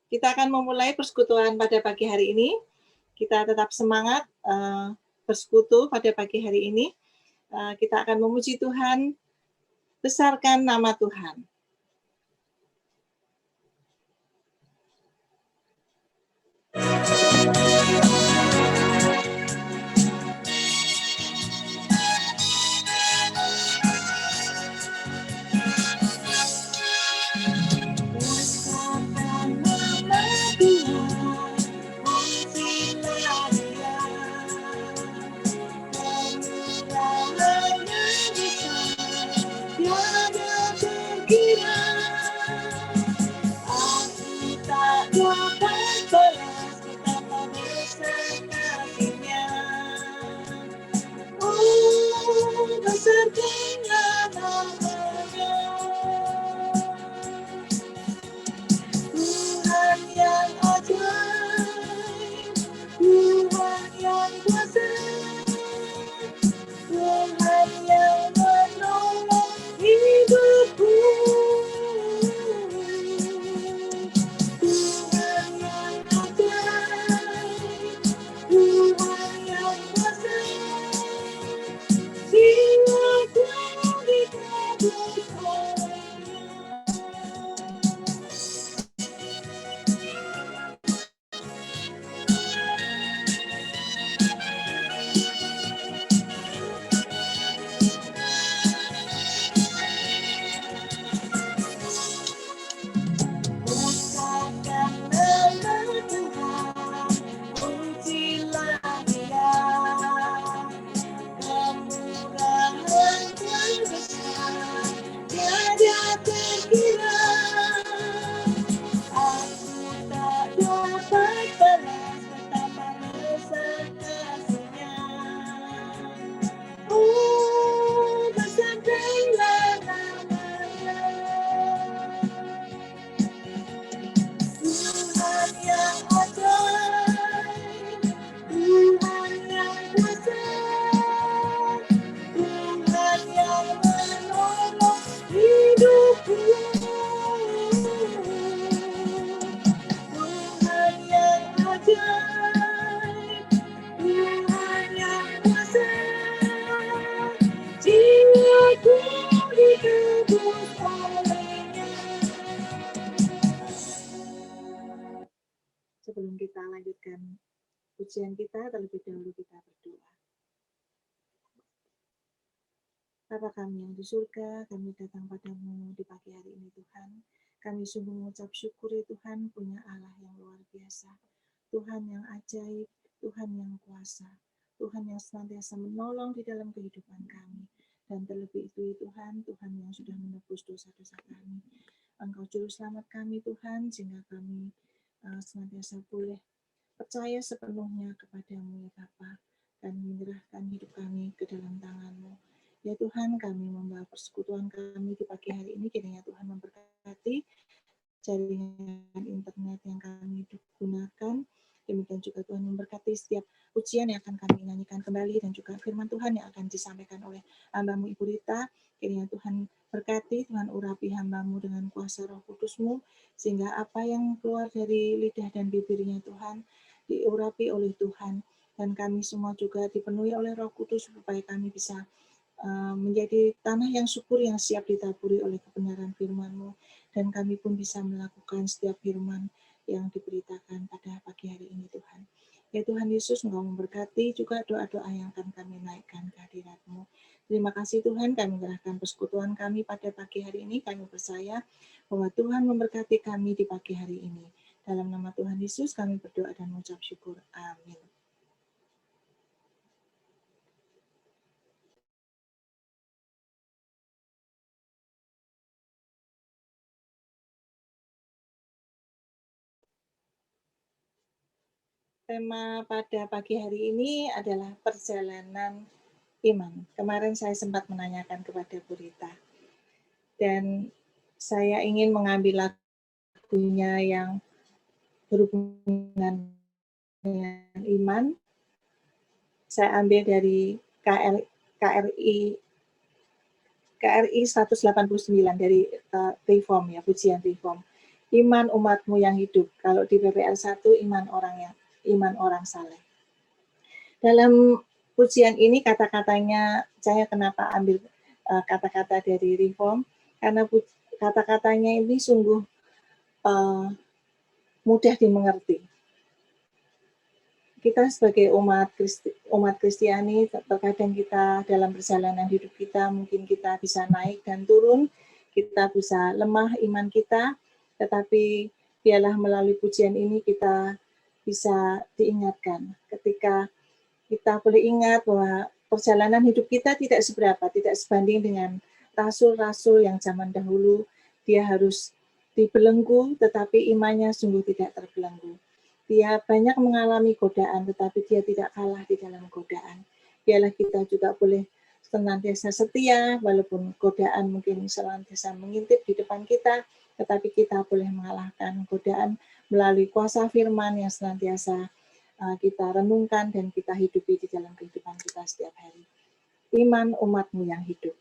Kita akan memulai persekutuan pada pagi hari ini. Kita tetap semangat bersekutu pada pagi hari ini. Kita akan memuji Tuhan, besarkan nama Tuhan. Sebelum kita lanjutkan ujian kita, terlebih dahulu kita berdoa. Bapa kami yang di surga, kami datang padamu di pagi hari ini Tuhan. Kami sungguh mengucap syukur ya Tuhan, punya Allah yang luar biasa. Tuhan yang ajaib, Tuhan yang kuasa. Tuhan yang senantiasa menolong di dalam kehidupan kami. Dan terlebih itu Tuhan, Tuhan yang sudah menebus dosa-dosa kami. Engkau juru selamat kami Tuhan, sehingga kami senantiasa boleh percaya sepenuhnya kepadamu ya Bapa, dan menyerahkan hidup kami ke dalam tangan-Mu. Ya Tuhan, kami membawa persekutuan kami di pagi hari ini, kiranya Tuhan memberkati jaringan internet yang kami gunakan. Demikian juga Tuhan memberkati setiap ujian yang akan kami nyanyikan kembali, dan juga firman Tuhan yang akan disampaikan oleh hamba-Mu Ibu Rita. Kiranya Tuhan berkati, Tuhan urapi hamba-Mu dengan kuasa Roh Kudus-Mu, sehingga apa yang keluar dari lidah dan bibirnya Tuhan diurapi oleh Tuhan, dan kami semua juga dipenuhi oleh Roh Kudus supaya kami bisa menjadi tanah yang subur yang siap ditaburi oleh kebenaran firman-Mu, dan kami pun bisa melakukan setiap firman yang diberitakan pada pagi hari ini Tuhan. Ya Tuhan Yesus, Engkau memberkati juga doa-doa yang akan kami naikkan ke hadirat-Mu. Terima kasih Tuhan, kami menyerahkan persekutuan kami pada pagi hari ini. Kami percaya bahwa Tuhan memberkati kami di pagi hari ini. Dalam nama Tuhan Yesus kami berdoa dan mengucap syukur. Amin. Tema pada pagi hari ini adalah perjalanan iman. Kemarin saya sempat menanyakan kepada Bu Rita, dan saya ingin mengambil lagunya yang berhubungan dengan iman. Saya ambil dari KRI 189 dari Reform ya, pujian Reform. Iman umatmu yang hidup. Kalau di PPL 1, iman orang saleh. Dalam pujian ini kata-katanya, saya kenapa ambil kata-kata dari Reform, karena kata-katanya ini sungguh mudah dimengerti. Kita sebagai umat Kristiani, terkadang kita dalam perjalanan hidup kita, mungkin kita bisa naik dan turun, kita bisa lemah iman kita, tetapi biarlah melalui pujian ini kita bisa diingatkan. Ketika kita boleh ingat bahwa perjalanan hidup kita tidak seberapa, tidak sebanding dengan rasul-rasul yang zaman dahulu, dia harus dibelenggu, tetapi imannya sungguh tidak terbelenggu. Dia banyak mengalami godaan, tetapi dia tidak kalah di dalam godaan. Biarlah kita juga boleh senantiasa setia, walaupun godaan mungkin senantiasa mengintip di depan kita, tetapi kita boleh mengalahkan godaan melalui kuasa firman yang senantiasa kita renungkan dan kita hidupi di dalam kehidupan kita setiap hari. Iman umatmu yang hidup.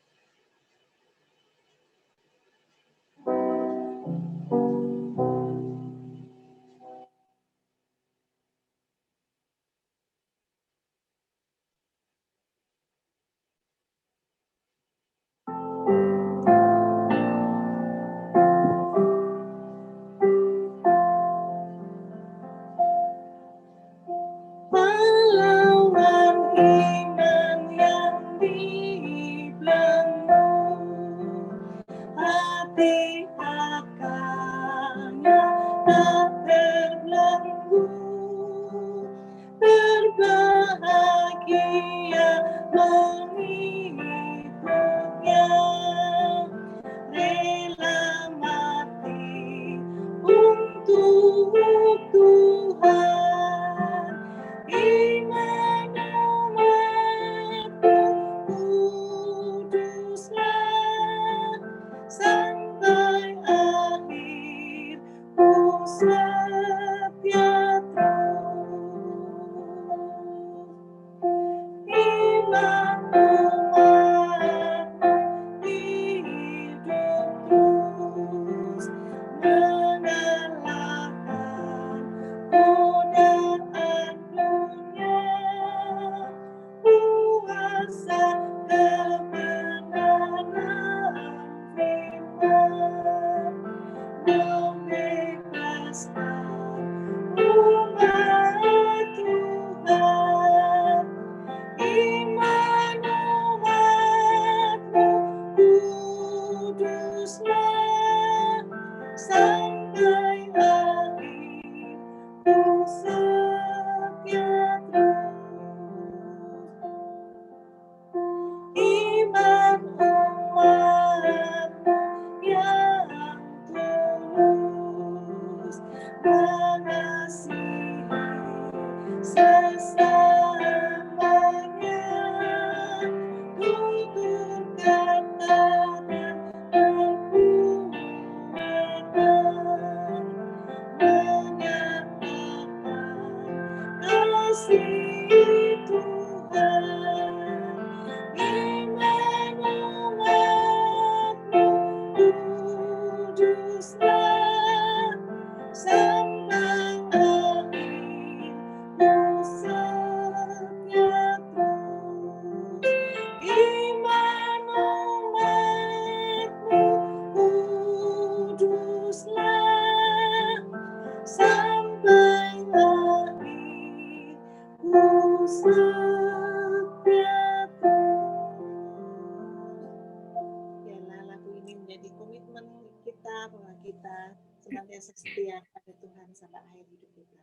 Setia pada Tuhan sampai akhir hidup kita.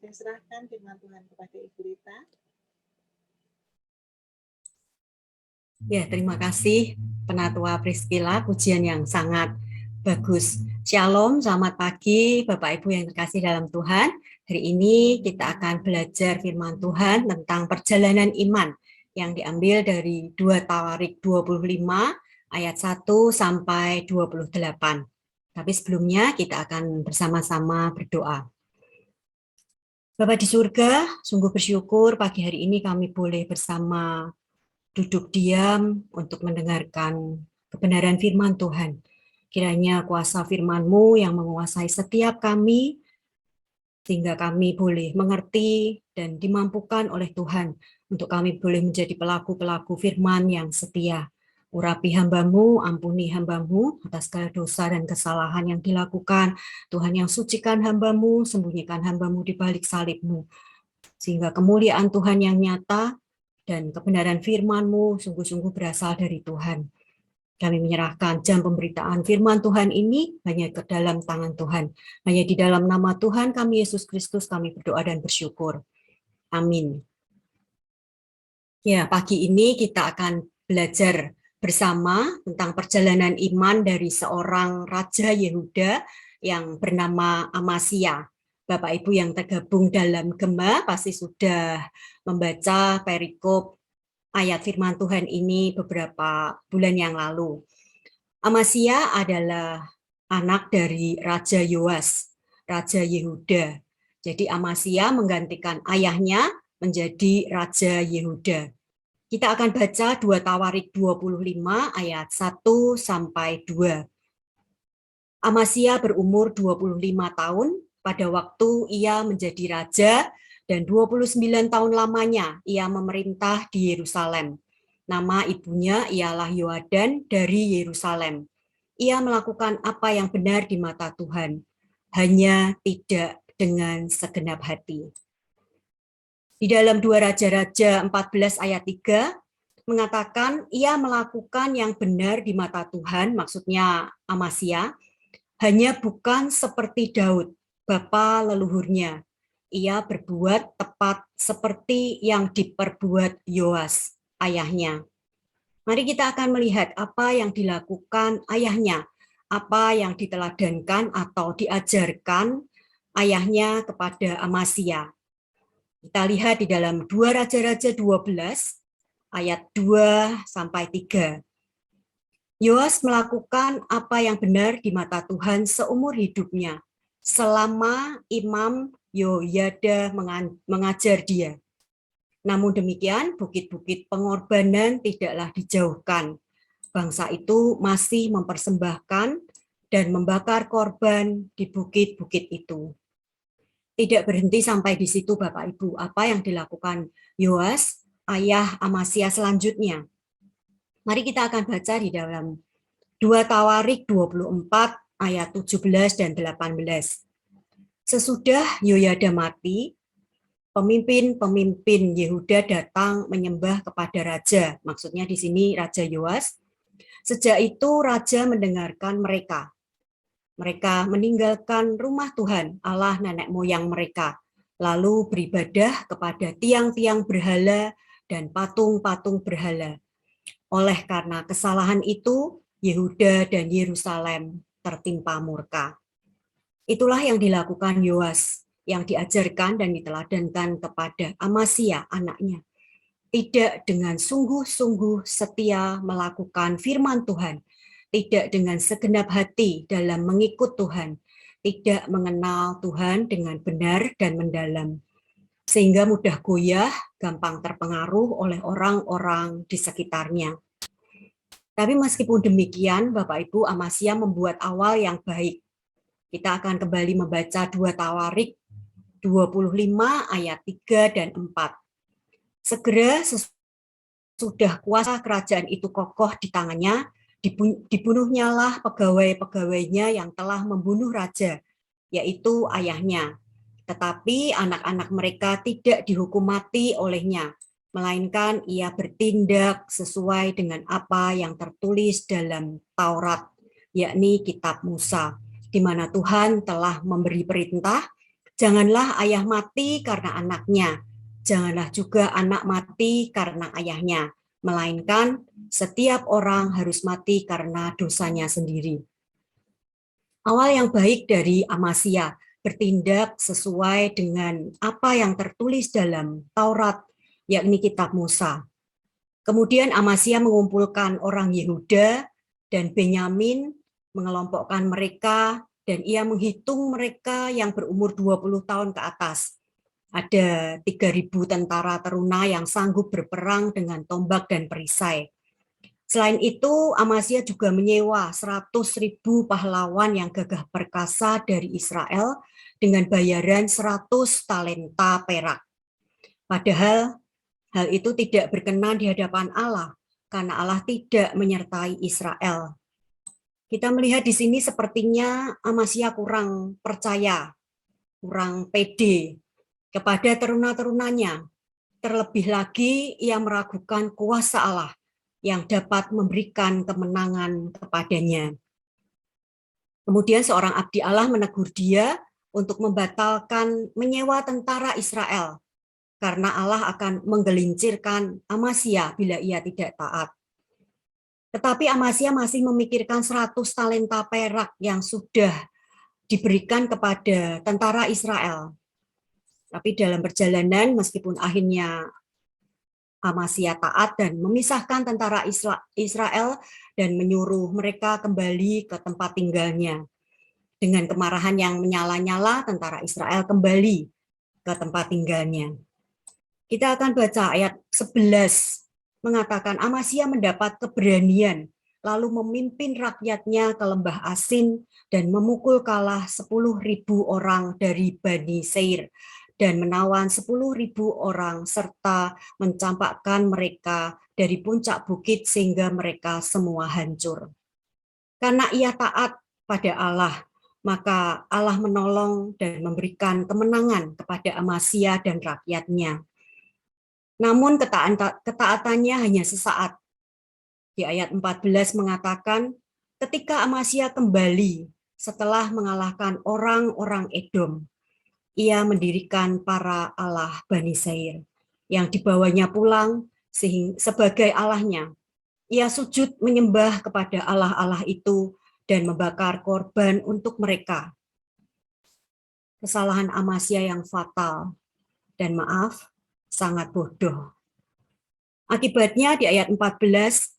Saya serahkan firman Tuhan kepada Ibu Rita. Ya, terima kasih Penatua Priscilla, pujian yang sangat bagus. Shalom, selamat pagi Bapak Ibu yang terkasih dalam Tuhan. Hari ini kita akan belajar firman Tuhan tentang perjalanan iman yang diambil dari 2 Tawarik 25 ayat 1 sampai 28. Tapi sebelumnya kita akan bersama-sama berdoa. Bapa di surga, sungguh bersyukur pagi hari ini kami boleh bersama duduk diam untuk mendengarkan kebenaran firman Tuhan. Kiranya kuasa firman-Mu yang menguasai setiap kami, sehingga kami boleh mengerti dan dimampukan oleh Tuhan untuk kami boleh menjadi pelaku-pelaku firman yang setia. Urapi hamba-Mu, ampuni hamba-Mu atas segala dosa dan kesalahan yang dilakukan. Tuhan yang sucikan hamba-Mu, sembunyikan hamba-Mu di balik salib-Mu. Sehingga kemuliaan Tuhan yang nyata dan kebenaran firman-Mu sungguh-sungguh berasal dari Tuhan. Kami menyerahkan jam pemberitaan firman Tuhan ini hanya ke dalam tangan Tuhan. Hanya di dalam nama Tuhan kami Yesus Kristus kami berdoa dan bersyukur. Amin. Ya, pagi ini kita akan belajar bersama tentang perjalanan iman dari seorang Raja Yehuda yang bernama Amasya. Bapak Ibu yang tergabung dalam Gema pasti sudah membaca perikop ayat firman Tuhan ini beberapa bulan yang lalu. Amasya adalah anak dari Raja Yoas, Raja Yehuda. Jadi Amasya menggantikan ayahnya menjadi Raja Yehuda. Kita akan baca 2 Tawarik 25 ayat 1 sampai 2. Amasya berumur 25 tahun pada waktu ia menjadi raja dan 29 tahun lamanya ia memerintah di Yerusalem. Nama ibunya ialah Yoadan dari Yerusalem. Ia melakukan apa yang benar di mata Tuhan, hanya tidak dengan segenap hati. Di dalam 2 Raja-Raja 14 ayat 3 mengatakan ia melakukan yang benar di mata Tuhan, maksudnya Amasya, hanya bukan seperti Daud, bapa leluhurnya. Ia berbuat tepat seperti yang diperbuat Yoas, ayahnya. Mari kita akan melihat apa yang dilakukan ayahnya, apa yang diteladankan atau diajarkan ayahnya kepada Amasya. Kita lihat di dalam 2 Raja-Raja 12 ayat 2 sampai 3. Yoas melakukan apa yang benar di mata Tuhan seumur hidupnya, selama Imam Yoyada mengajar dia. Namun demikian, bukit-bukit pengorbanan tidaklah dijauhkan. Bangsa itu masih mempersembahkan dan membakar korban di bukit-bukit itu. Tidak berhenti sampai di situ, Bapak Ibu. Apa yang dilakukan Yoas, ayah Amasya selanjutnya? Mari kita akan baca di dalam 2 Tawarik 24 ayat 17 dan 18. Sesudah Yoyada mati, pemimpin-pemimpin Yehuda datang menyembah kepada raja. Maksudnya di sini Raja Yoas. Sejak itu raja mendengarkan mereka. Mereka meninggalkan rumah Tuhan, Allah nenek moyang mereka, lalu beribadah kepada tiang-tiang berhala dan patung-patung berhala. Oleh karena kesalahan itu, Yehuda dan Yerusalem tertimpa murka. Itulah yang dilakukan Yoas, yang diajarkan dan diteladankan kepada Amasya, anaknya. Tidak dengan sungguh-sungguh setia melakukan firman Tuhan, tidak dengan segenap hati dalam mengikut Tuhan, tidak mengenal Tuhan dengan benar dan mendalam, sehingga mudah goyah, gampang terpengaruh oleh orang-orang di sekitarnya. Tapi meskipun demikian, Bapak Ibu, Amasya membuat awal yang baik. Kita akan kembali membaca 2 Tawarik 25 ayat 3 dan 4. Segera sesudah kuasa kerajaan itu kokoh di tangannya, dibunuhnyalah pegawai-pegawainya yang telah membunuh raja, yaitu ayahnya. Tetapi anak-anak mereka tidak dihukum mati olehnya, melainkan ia bertindak sesuai dengan apa yang tertulis dalam Taurat, yakni kitab Musa, di mana Tuhan telah memberi perintah, janganlah ayah mati karena anaknya, janganlah juga anak mati karena ayahnya, melainkan setiap orang harus mati karena dosanya sendiri. Awal yang baik dari Amasya, bertindak sesuai dengan apa yang tertulis dalam Taurat, yakni kitab Musa. Kemudian Amasya mengumpulkan orang Yehuda dan Benyamin, mengelompokkan mereka, dan ia menghitung mereka yang berumur 20 tahun ke atas. Ada 3.000 tentara teruna yang sanggup berperang dengan tombak dan perisai. Selain itu, Amasya juga menyewa 100.000 pahlawan yang gagah perkasa dari Israel dengan bayaran 100 talenta perak. Padahal hal itu tidak berkenan di hadapan Allah, karena Allah tidak menyertai Israel. Kita melihat di sini sepertinya Amasya kurang percaya, kurang pede kepada teruna-terunanya. Terlebih lagi ia meragukan kuasa Allah yang dapat memberikan kemenangan kepadanya. Kemudian seorang abdi Allah menegur dia untuk membatalkan menyewa tentara Israel, karena Allah akan menggelincirkan Amasya bila ia tidak taat. Tetapi Amasya masih memikirkan 100 talenta perak yang sudah diberikan kepada tentara Israel. Tapi dalam perjalanan, meskipun akhirnya Amasya taat dan memisahkan tentara Israel dan menyuruh mereka kembali ke tempat tinggalnya. Dengan kemarahan yang menyala-nyala, tentara Israel kembali ke tempat tinggalnya. Kita akan baca ayat 11, mengatakan Amasya mendapat keberanian, lalu memimpin rakyatnya ke lembah Asin dan memukul kalah 10.000 orang dari Bani Seir, dan menawan 10.000 orang serta mencampakkan mereka dari puncak bukit sehingga mereka semua hancur. Karena ia taat pada Allah, maka Allah menolong dan memberikan kemenangan kepada Amasya dan rakyatnya. Namun ketaatannya hanya sesaat. Di ayat 14 mengatakan, ketika Amasya kembali setelah mengalahkan orang-orang Edom, ia mendirikan para Allah Bani Seir yang dibawanya pulang sebagai Allahnya. Ia sujud menyembah kepada Allah-Allah itu dan membakar korban untuk mereka. Kesalahan Amasya yang fatal dan maaf, sangat bodoh. Akibatnya di ayat 14,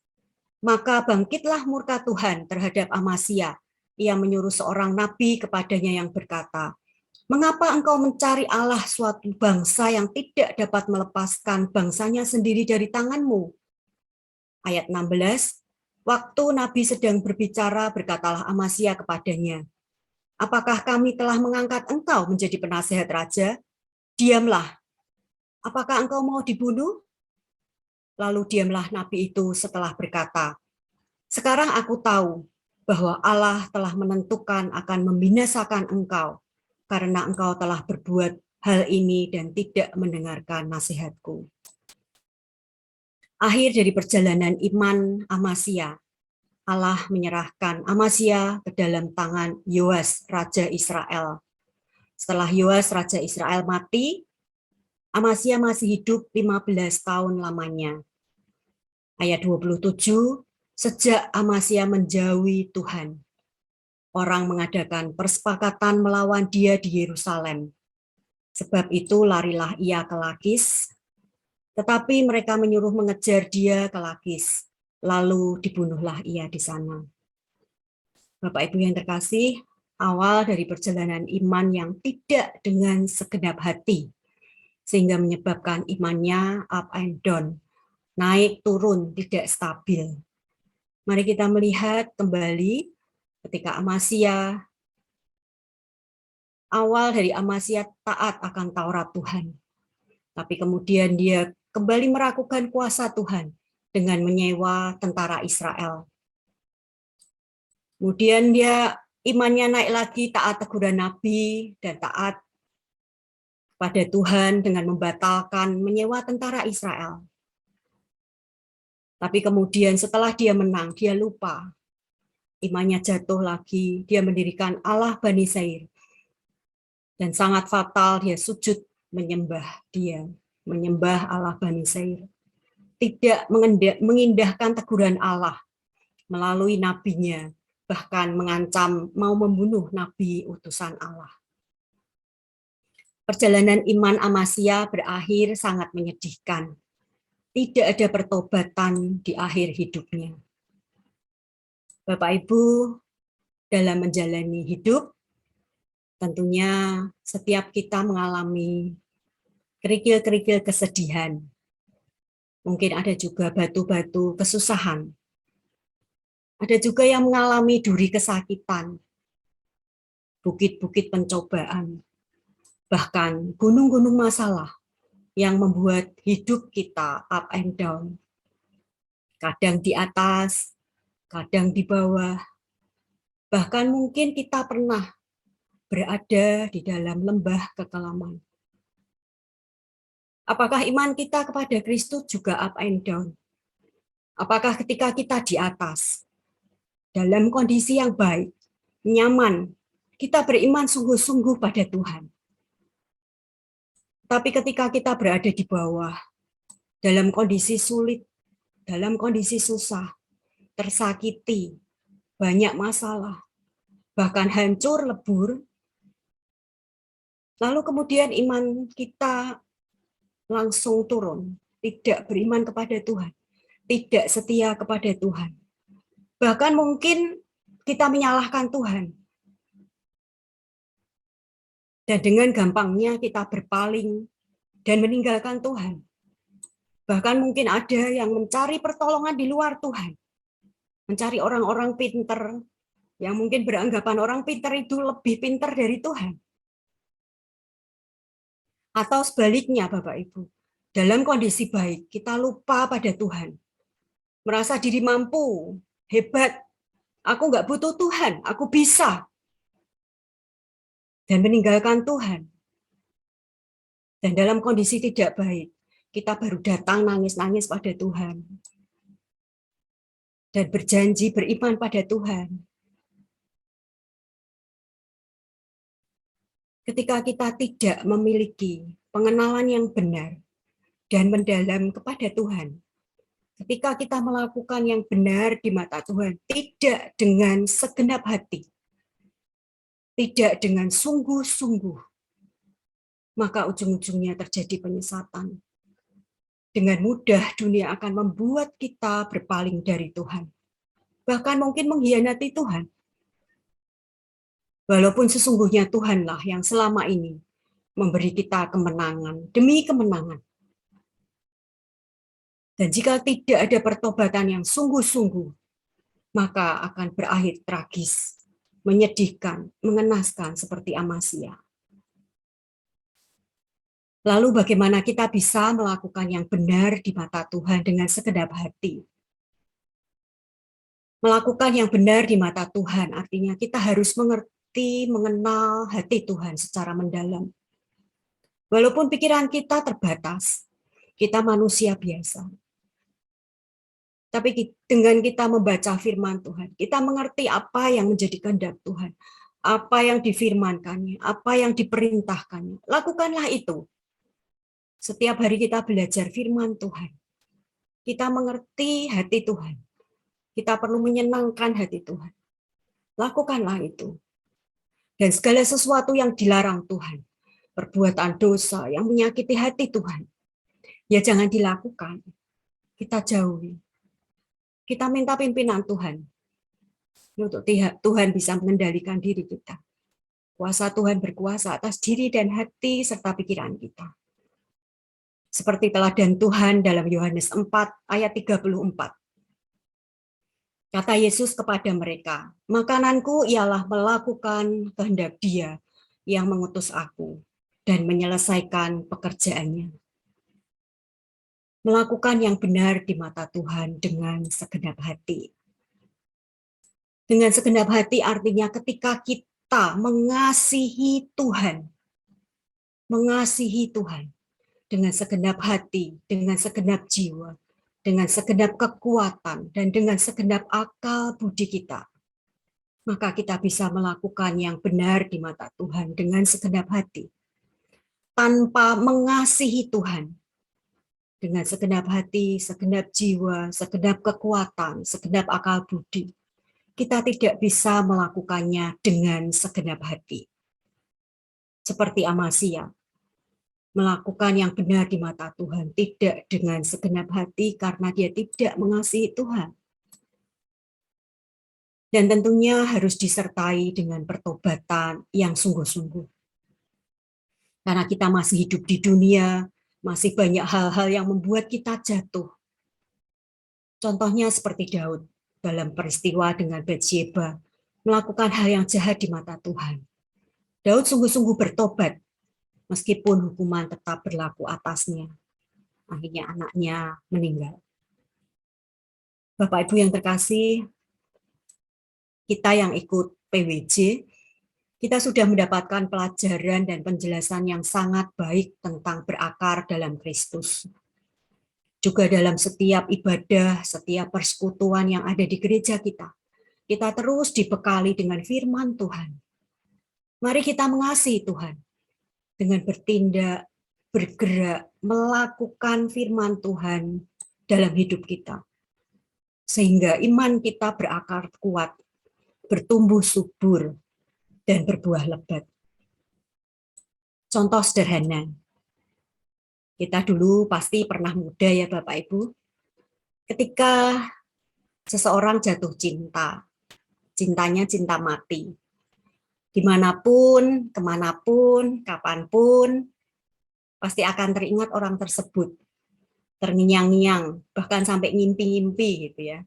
maka bangkitlah murka Tuhan terhadap Amasya. Ia menyuruh seorang nabi kepadanya yang berkata, mengapa engkau mencari Allah suatu bangsa yang tidak dapat melepaskan bangsanya sendiri dari tanganmu? Ayat 16, waktu Nabi sedang berbicara, berkatalah Amasya kepadanya, apakah kami telah mengangkat engkau menjadi penasehat raja? Diamlah. Apakah engkau mau dibunuh? Lalu diamlah Nabi itu setelah berkata, sekarang aku tahu bahwa Allah telah menentukan akan membinasakan engkau, karena engkau telah berbuat hal ini dan tidak mendengarkan nasihatku. Akhir dari perjalanan iman Amasya, Allah menyerahkan Amasya ke dalam tangan Yoas, Raja Israel. Setelah Yoas, Raja Israel mati, Amasya masih hidup 15 tahun lamanya. Ayat 27, sejak Amasya menjauhi Tuhan, orang mengadakan persepakatan melawan dia di Yerusalem. Sebab itu larilah ia ke Lakis, tetapi mereka menyuruh mengejar dia ke Lakis, lalu dibunuhlah ia di sana. Bapak Ibu yang terkasih, awal dari perjalanan iman yang tidak dengan segenap hati, sehingga menyebabkan imannya up and down, naik turun, tidak stabil. Mari kita melihat kembali ketika Amasya, awal dari Amasya taat akan Taurat Tuhan. Tapi kemudian dia kembali meragukan kuasa Tuhan dengan menyewa tentara Israel. Kemudian dia imannya naik lagi, taat teguran Nabi dan taat pada Tuhan dengan membatalkan menyewa tentara Israel. Tapi kemudian setelah dia menang, dia lupa. Imannya jatuh lagi, dia mendirikan Allah Bani Seir. Dan sangat fatal, dia sujud menyembah dia, menyembah Allah Bani Seir. Tidak mengindahkan teguran Allah melalui nabinya, bahkan mengancam mau membunuh nabi utusan Allah. Perjalanan iman Amasya berakhir sangat menyedihkan. Tidak ada pertobatan di akhir hidupnya. Bapak Ibu, dalam menjalani hidup, tentunya setiap kita mengalami kerikil-kerikil kesedihan. Mungkin ada juga batu-batu kesusahan Ada juga yang mengalami duri kesakitan, bukit-bukit pencobaan, bahkan gunung-gunung masalah yang membuat hidup kita up and down. Kadang di atas, kadang di bawah. Bahkan mungkin kita pernah berada di dalam lembah kekelaman. Apakah iman kita kepada Kristus juga up and down? Apakah ketika kita di atas, dalam kondisi yang baik, nyaman, kita beriman sungguh-sungguh pada Tuhan? Tapi ketika kita berada di bawah, dalam kondisi sulit, dalam kondisi susah, tersakiti, banyak masalah, bahkan hancur lebur, lalu kemudian iman kita langsung turun, tidak beriman kepada Tuhan, tidak setia kepada Tuhan. Bahkan mungkin kita menyalahkan Tuhan. Dan dengan gampangnya kita berpaling dan meninggalkan Tuhan. Bahkan mungkin ada yang mencari pertolongan di luar Tuhan. Mencari orang-orang pinter, yang mungkin beranggapan orang pinter itu lebih pinter dari Tuhan. Atau sebaliknya Bapak Ibu, dalam kondisi baik kita lupa pada Tuhan. Merasa diri mampu, hebat, aku nggak butuh Tuhan, aku bisa. Dan meninggalkan Tuhan. Dan dalam kondisi tidak baik, kita baru datang nangis-nangis pada Tuhan. Dan berjanji beriman pada Tuhan. Ketika kita tidak memiliki pengenalan yang benar dan mendalam kepada Tuhan, ketika kita melakukan yang benar di mata Tuhan, tidak dengan segenap hati, tidak dengan sungguh-sungguh, maka ujung-ujungnya terjadi penyesatan. Dengan mudah dunia akan membuat kita berpaling dari Tuhan. Bahkan mungkin mengkhianati Tuhan. Walaupun sesungguhnya Tuhanlah yang selama ini memberi kita kemenangan demi kemenangan. Dan jika tidak ada pertobatan yang sungguh-sungguh, maka akan berakhir tragis, menyedihkan, mengenaskan seperti Amasya. Lalu bagaimana kita bisa melakukan yang benar di mata Tuhan dengan segenap hati? Melakukan yang benar di mata Tuhan artinya kita harus mengerti, mengenal hati Tuhan secara mendalam. Walaupun pikiran kita terbatas, kita manusia biasa. Tapi dengan kita membaca firman Tuhan, kita mengerti apa yang menjadi kehendak Tuhan, apa yang difirmankannya, apa yang diperintahkannya. Lakukanlah itu. Setiap hari kita belajar firman Tuhan. Kita mengerti hati Tuhan. Kita perlu menyenangkan hati Tuhan. Lakukanlah itu. Dan segala sesuatu yang dilarang Tuhan, perbuatan dosa yang menyakiti hati Tuhan, ya jangan dilakukan. Kita jauhi. Kita minta pimpinan Tuhan. Untuk Tuhan bisa mengendalikan diri kita. Kuasa Tuhan berkuasa atas diri dan hati serta pikiran kita. Seperti teladan Tuhan dalam Yohanes 4 ayat 34. Kata Yesus kepada mereka, makananku ialah melakukan kehendak Dia yang mengutus aku dan menyelesaikan pekerjaannya. Melakukan yang benar di mata Tuhan dengan segenap hati. Dengan segenap hati artinya ketika kita mengasihi Tuhan dengan segenap hati, dengan segenap jiwa, dengan segenap kekuatan, dan dengan segenap akal budi kita, maka kita bisa melakukan yang benar di mata Tuhan dengan segenap hati. Tanpa mengasihi Tuhan, dengan segenap hati, segenap jiwa, segenap kekuatan, segenap akal budi, kita tidak bisa melakukannya dengan segenap hati. Seperti Amasya, melakukan yang benar di mata Tuhan, tidak dengan segenap hati karena dia tidak mengasihi Tuhan. Dan tentunya harus disertai dengan pertobatan yang sungguh-sungguh. Karena kita masih hidup di dunia, masih banyak hal-hal yang membuat kita jatuh. Contohnya seperti Daud. dalam peristiwa dengan Batsyeba, melakukan hal yang jahat di mata Tuhan. Daud sungguh-sungguh bertobat, meskipun hukuman tetap berlaku atasnya. Akhirnya anaknya meninggal. Bapak Ibu yang terkasih, kita yang ikut PWJ, kita sudah mendapatkan pelajaran dan penjelasan yang sangat baik tentang berakar dalam Kristus. Juga dalam setiap ibadah, setiap persekutuan yang ada di gereja kita terus dibekali dengan firman Tuhan. Mari kita mengasihi Tuhan dengan bertindak, bergerak, melakukan firman Tuhan dalam hidup kita. Sehingga iman kita berakar kuat, bertumbuh subur, dan berbuah lebat. Contoh sederhana, kita dulu pasti pernah muda ya Bapak Ibu, ketika seseorang jatuh cinta, cintanya cinta mati. Dimanapun, kemanapun, kapanpun, pasti akan teringat orang tersebut. Terngiang-ngiang, bahkan sampai ngimpi-ngimpi gitu ya.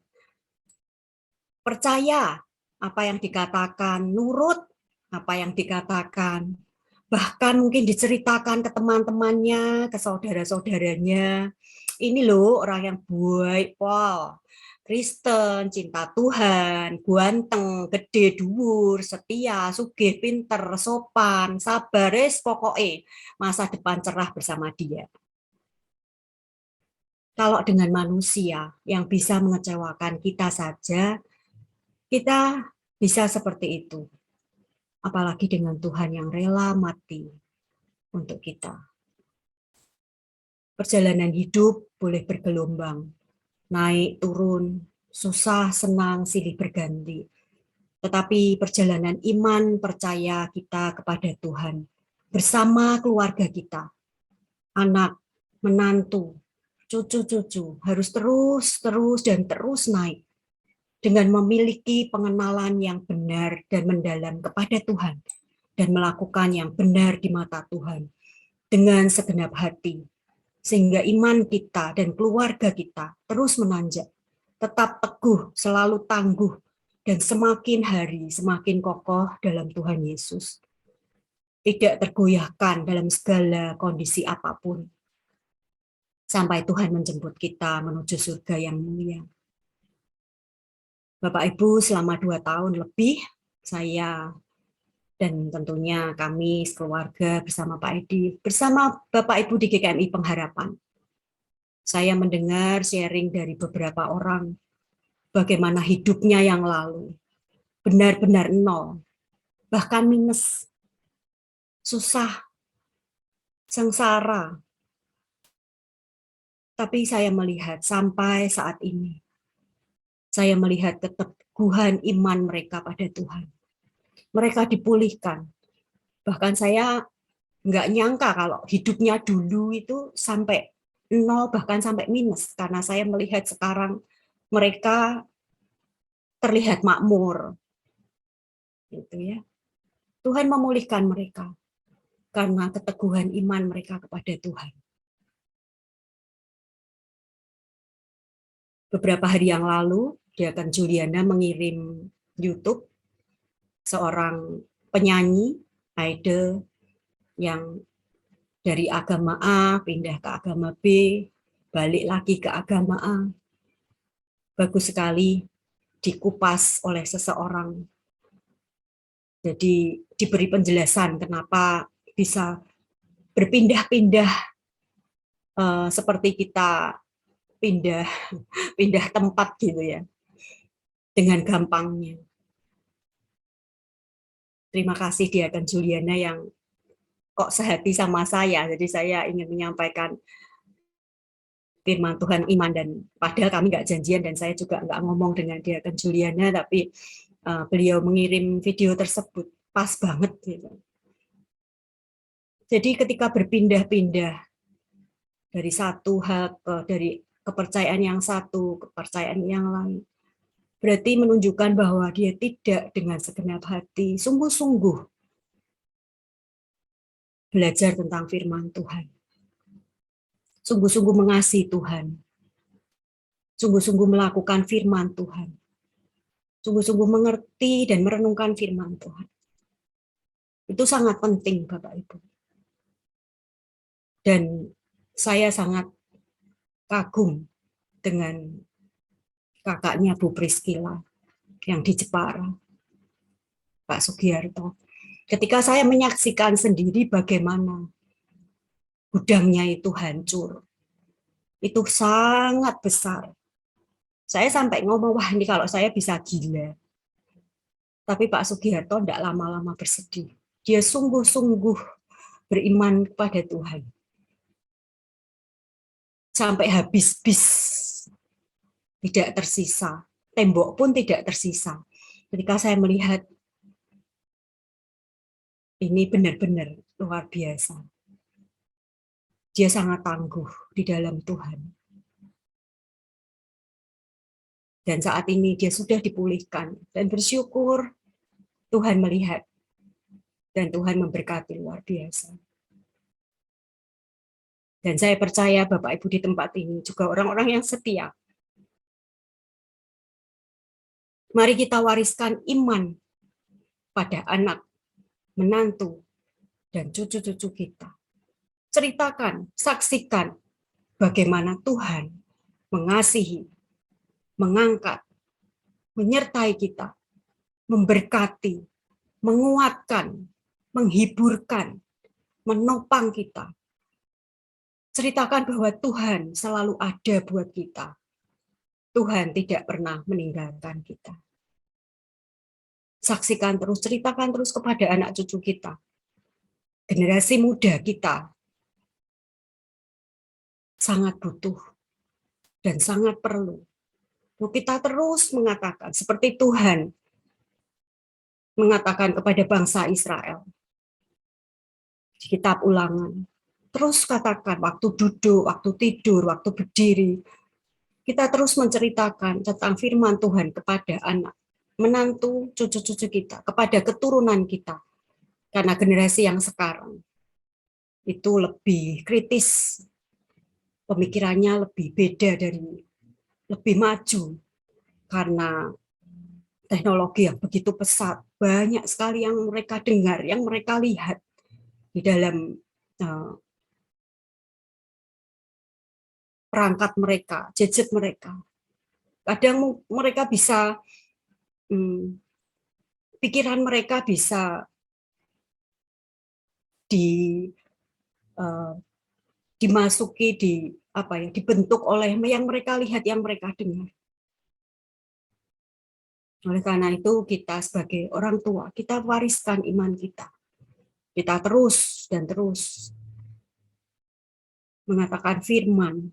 Percaya apa yang dikatakan, nurut apa yang dikatakan, bahkan mungkin diceritakan ke teman-temannya, ke saudara-saudaranya. Ini loh orang yang baik, Paul. Kristen, cinta Tuhan, guanteng, gede, dhuwur, setia, sugih, pinter, sopan, sabar, pokoknya masa depan cerah bersama dia. Kalau dengan manusia yang bisa mengecewakan kita saja, kita bisa seperti itu. Apalagi dengan Tuhan yang rela mati untuk kita. Perjalanan hidup boleh bergelombang, naik, turun, susah, senang, silih berganti. Tetapi perjalanan iman percaya kita kepada Tuhan, bersama keluarga kita, anak, menantu, cucu-cucu, harus terus naik, dengan memiliki pengenalan yang benar dan mendalam kepada Tuhan, dan melakukan yang benar di mata Tuhan, dengan segenap hati, sehingga iman kita dan keluarga kita terus menanjak, tetap teguh, selalu tangguh, dan semakin hari semakin kokoh dalam Tuhan Yesus. Tidak tergoyahkan dalam segala kondisi apapun, sampai Tuhan menjemput kita menuju surga yang mulia. Bapak Ibu, selama 2 tahun lebih, saya dan tentunya kami sekeluarga bersama Pak Edi, bersama Bapak Ibu di GKMI Pengharapan. Saya mendengar sharing dari beberapa orang, bagaimana hidupnya yang lalu, benar-benar nol, bahkan minus, susah, sengsara. Tapi saya melihat sampai saat ini, saya melihat keteguhan iman mereka pada Tuhan. Mereka dipulihkan. Bahkan saya nggak nyangka kalau hidupnya dulu itu sampai nol, bahkan sampai minus. Karena saya melihat sekarang mereka terlihat makmur. Gitu ya. Tuhan memulihkan mereka karena keteguhan iman mereka kepada Tuhan. Beberapa hari yang lalu, Diaken Juliana mengirim YouTube seorang penyanyi, idol, yang dari agama A pindah ke agama B, balik lagi ke agama A. Bagus sekali dikupas oleh seseorang. Jadi diberi penjelasan kenapa bisa berpindah-pindah seperti kita pindah tempat gitu ya, dengan gampangnya. Terima kasih Diaken Juliana yang kok sehati sama saya, jadi saya ingin menyampaikan firman Tuhan iman, dan padahal kami nggak janjian dan saya juga nggak ngomong dengan Diaken Juliana, tapi beliau mengirim video tersebut pas banget gitu. Jadi ketika berpindah-pindah dari satu hal dari kepercayaan yang satu, kepercayaan yang lain, berarti menunjukkan bahwa dia tidak dengan segenap hati, sungguh-sungguh belajar tentang firman Tuhan. Sungguh-sungguh mengasihi Tuhan. Sungguh-sungguh melakukan firman Tuhan. sungguh-sungguh mengerti dan merenungkan firman Tuhan. Itu sangat penting, Bapak Ibu. Dan saya sangat kagum dengan kakaknya Bu Priskila yang di Jepara, Pak Sugiarto. Ketika saya menyaksikan sendiri bagaimana gudangnya itu hancur, itu sangat besar. Saya sampai ngomong, wah ini kalau saya bisa gila. Tapi Pak Sugiharto tidak lama-lama bersedih. Dia sungguh-sungguh beriman kepada Tuhan. Sampai habis bis, tidak tersisa. Tembok pun tidak tersisa. Ketika saya melihat, ini benar-benar luar biasa. Dia sangat tangguh di dalam Tuhan. Dan saat ini dia sudah dipulihkan. Dan bersyukur Tuhan melihat. Dan Tuhan memberkati luar biasa. Dan saya percaya Bapak Ibu di tempat ini juga orang-orang yang setia. Mari kita wariskan iman pada anak, menantu, dan cucu-cucu kita. Ceritakan, saksikan bagaimana Tuhan mengasihi, mengangkat, menyertai kita, memberkati, menguatkan, menghiburkan, menopang kita. Ceritakan bahwa Tuhan selalu ada buat kita. Tuhan tidak pernah meninggalkan kita. Saksikan terus, ceritakan terus kepada anak cucu kita. Generasi muda kita sangat butuh dan sangat perlu. Kita terus mengatakan, seperti Tuhan mengatakan kepada bangsa Israel. Di kitab Ulangan. Terus katakan, waktu duduk, waktu tidur, waktu berdiri. Kita terus menceritakan tentang firman Tuhan kepada anak, menantu, cucu-cucu kita, kepada keturunan kita. Karena generasi yang sekarang itu lebih kritis, pemikirannya lebih beda dari lebih maju, karena teknologi yang begitu pesat, banyak sekali yang mereka dengar, yang mereka lihat di dalam perangkat mereka, gadget mereka. Kadang mereka bisa, pikiran mereka bisa dimasuki, dibentuk oleh yang mereka lihat, yang mereka dengar. Oleh karena itu kita sebagai orang tua, kita wariskan iman kita. Kita terus dan terus mengatakan firman,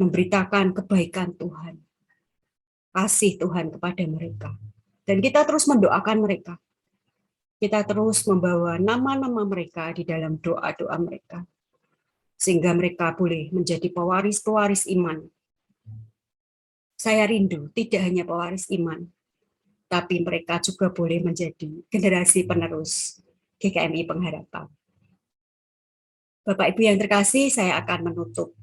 memberitakan kebaikan Tuhan, kasih Tuhan kepada mereka. Dan kita terus mendoakan mereka. Kita terus membawa nama-nama mereka di dalam doa-doa mereka. Sehingga mereka boleh menjadi pewaris-pewaris iman. Saya rindu tidak hanya pewaris iman, tapi mereka juga boleh menjadi generasi penerus GKMI Pengharapan. Bapak Ibu yang terkasih, saya akan menutup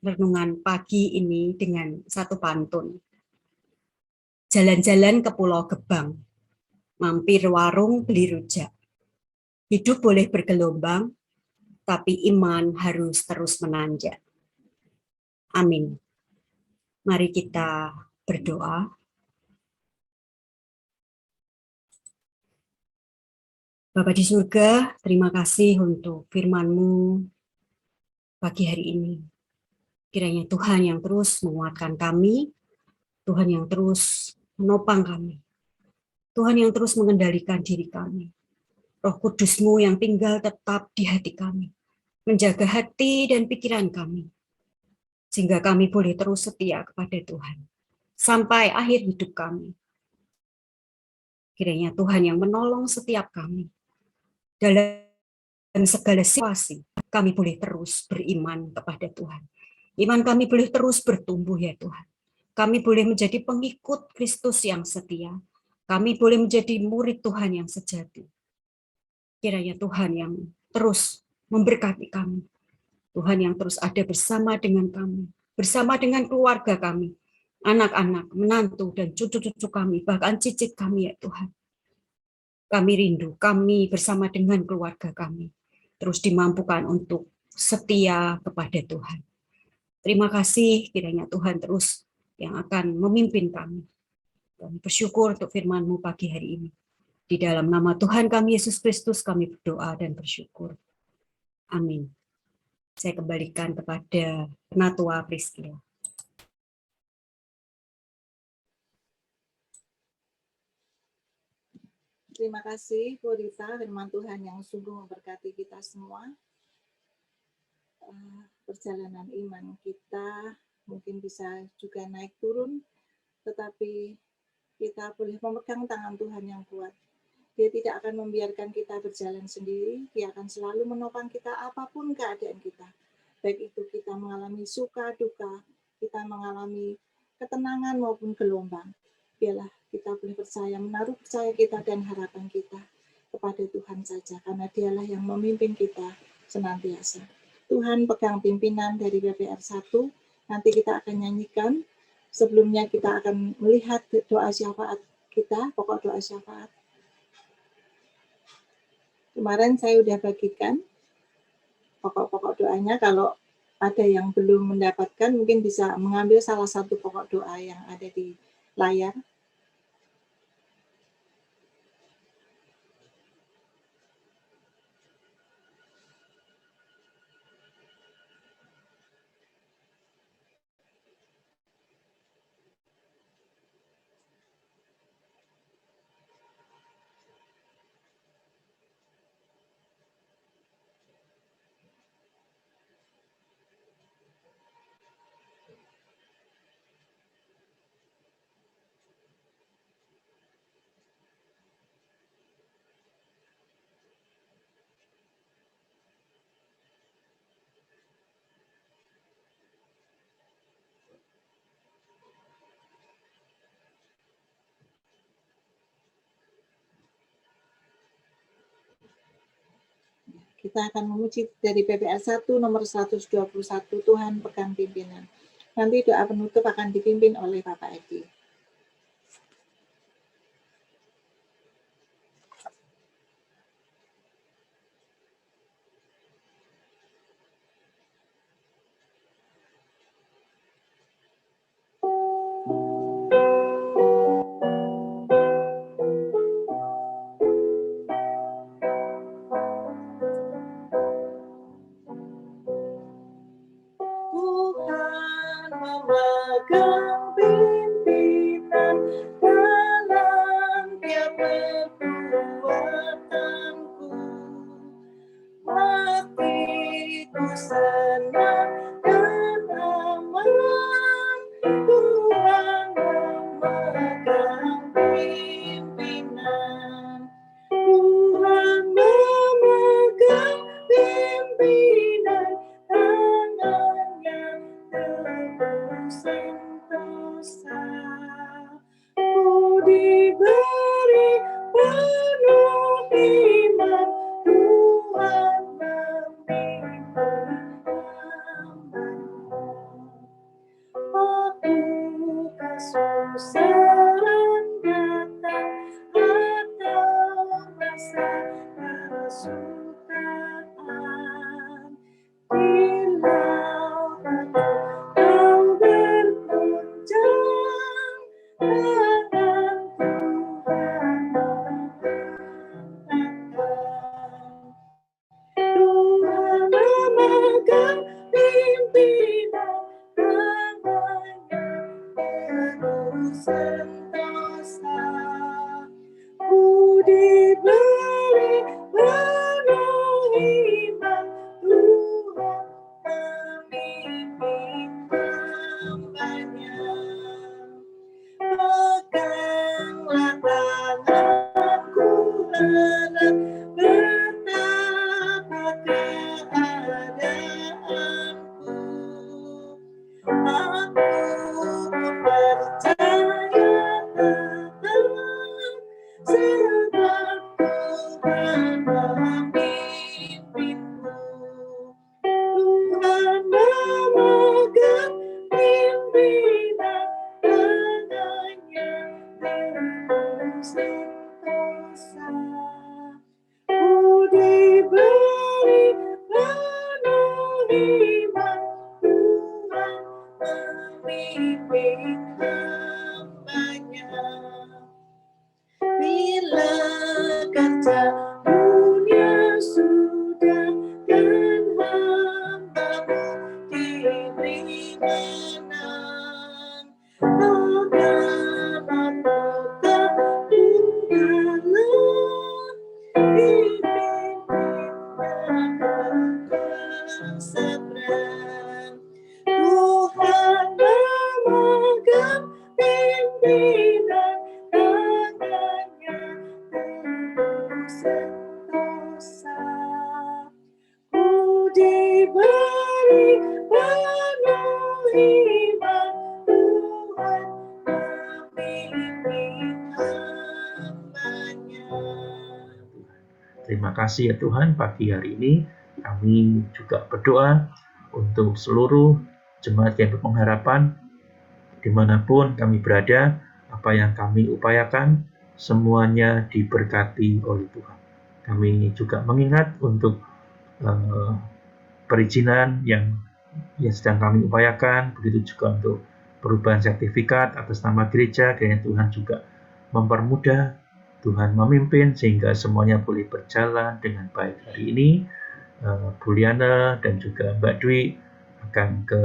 renungan pagi ini dengan satu pantun. Jalan-jalan ke Pulau Gebang, mampir warung beli rujak. Hidup boleh bergelombang, tapi iman harus terus menanjak. Amin. Mari kita berdoa. Bapa di surga, terima kasih untuk firman-Mu pagi hari ini. Kiranya Tuhan yang terus menguatkan kami, Tuhan yang terus menopang kami, Tuhan yang terus mengendalikan diri kami. Roh Kudus-Mu yang tinggal tetap di hati kami, menjaga hati dan pikiran kami, sehingga kami boleh terus setia kepada Tuhan, sampai akhir hidup kami. Kiranya Tuhan yang menolong setiap kami, dalam segala situasi, kami boleh terus beriman kepada Tuhan. Iman kami boleh terus bertumbuh ya Tuhan. Kami boleh menjadi pengikut Kristus yang setia. Kami boleh menjadi murid Tuhan yang sejati. Kiranya Tuhan yang terus memberkati kami. Tuhan yang terus ada bersama dengan kami, bersama dengan keluarga kami, anak-anak, menantu, dan cucu-cucu kami, bahkan cicit kami ya Tuhan. Kami rindu, kami bersama dengan keluarga kami, terus dimampukan untuk setia kepada Tuhan. Terima kasih kiranya Tuhan terus yang akan memimpin kami. Kami bersyukur untuk firman-Mu pagi hari ini. Di dalam nama Tuhan kami Yesus Kristus kami berdoa dan bersyukur. Amin. Saya kembalikan kepada Penatua Priscilla. Terima kasih, Bu Rita, firman Tuhan yang sungguh memberkati kita semua. Perjalanan iman kita mungkin bisa juga naik turun, tetapi kita boleh memegang tangan Tuhan yang kuat. Dia tidak akan membiarkan kita berjalan sendiri, dia akan selalu menopang kita apapun keadaan kita. Baik itu kita mengalami suka, duka, kita mengalami ketenangan maupun gelombang. Biarlah kita boleh percaya, menaruh percaya kita dan harapan kita kepada Tuhan saja, karena dialah yang memimpin kita senantiasa. Tuhan pegang pimpinan dari PPR 1, nanti kita akan nyanyikan. Sebelumnya kita akan melihat doa syafaat kita, pokok doa syafaat. Kemarin saya sudah bagikan pokok-pokok doanya. Kalau ada yang belum mendapatkan, mungkin bisa mengambil salah satu pokok doa yang ada di layar. Kita akan memuji dari PPR 1 nomor 121, Tuhan pegang pimpinan. Nanti doa penutup akan dipimpin oleh Bapak Edi. Tuhan memegang pimpinan dalam tiap perbuatanku. Hatiku senang dan aman, Tuhan memegang pimpinan. Tuhan memegang pimpinan, tangannya teguh sentosa. Ku diberi penuh iman, Tuhan memimpin hamba-Nya. Aku kesusahan datang atau rasa kesukaan, bila kau berkunjung, tangan Tuhan mengangkatkan. Tuhan memegang pimpinan, tangannya penuh sentosa. Ku diberi penuh iman, Tuhan memimpin hamba-Nya. Peganglah tanganku erat, betapa keadaanku. Aku pun percaya tetap, sebab Tuhan memimpinku. Tuhan memegang pimpinan, Ku diberi penuh iman, Tuhan memimpin hamba-Nya. Bila kerja dunia sudah dan hamba-Mu diberi menang, agar apakah tinggallah pimpinnya keseberang. Tuhan memegang pimpinan tangannya tebus sentosa. Ku diberi penuh iman, Tuhan memimpin hamba-Nya. Terima kasih ya Tuhan, pagi hari ini kami juga berdoa untuk seluruh jemaat yang berpengharapan dimanapun kami berada, apa yang kami upayakan semuanya diberkati oleh Tuhan. Kami juga mengingat untuk perizinan yang sedang kami upayakan, begitu juga untuk perubahan sertifikat atas nama gereja, kiranya Tuhan juga mempermudah, Tuhan memimpin sehingga semuanya boleh berjalan dengan baik. Hari ini Bu Liana dan juga Mbak Dwi akan ke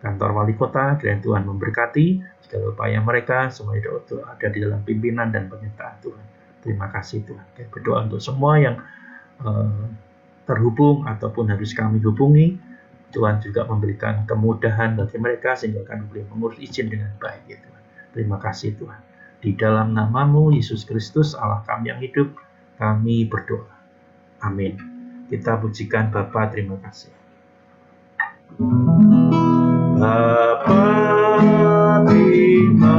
kantor wali kota, kiranya Tuhan memberkati segala upaya mereka, semuanya ada di dalam pimpinan dan penyertaan Tuhan. Terima kasih Tuhan. Kita berdoa untuk semua yang terhubung ataupun harus kami hubungi, Tuhan juga memberikan kemudahan bagi mereka sehingga kami boleh mengurus izin dengan baik ya Tuhan. Terima kasih Tuhan. Di dalam nama-Mu Yesus Kristus Allah kami yang hidup, kami berdoa. Amin. Kita pujikan Bapa, terima kasih. Bapa, terima